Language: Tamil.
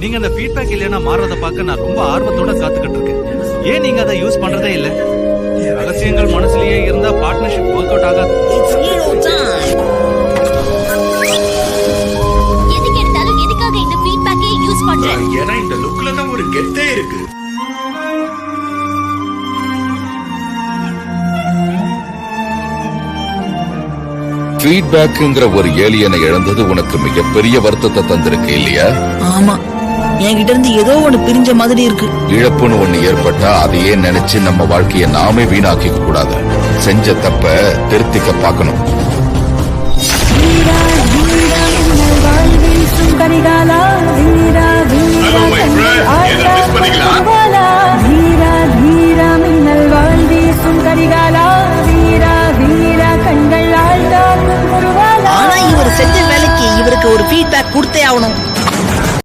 நீங்க அந்த ஃபீட்பேக் இல்லைன்னா மாறத பார்க்க நான் ரொம்ப ஆர்வத்தோட காத்துக்கிட்டு இருக்கேன். ஏன் நீங்க அதை யூஸ் பண்றதே இல்ல? ரகசியங்கள் மனசுலயே இருந்தா பார்ட்னர்ஷிப் ஒர்க் அவுட் ஆகாது. எதுக்கு எடுத்தாலும் எதுக்காக இந்த ஃபீட்பேக்கே யூஸ் பண்றேன்? ஏன்னா இந்த லுக்ல தான் ஒரு கெத்தே இருக்கு. ஃபீட்பேக்ங்கிற ஒரு ஏலியனை இழந்தது உனக்கு மிகப்பெரிய வருத்தத்தை தந்திருக்கு இல்லையா? ஆமா, என்கிட்ட இருந்து ஏதோ ஒண்ணு பிரிஞ்ச மாதிரி இருக்கு. இழப்புன்னு ஒண்ணு ஏற்பட்டா அதையே நினைச்சு நம்ம வாழ்க்கைய நாமே வீணாக்கிக்க கூடாது. செஞ்ச தப்ப திருத்திக்க பார்க்கணும். கரிகாலா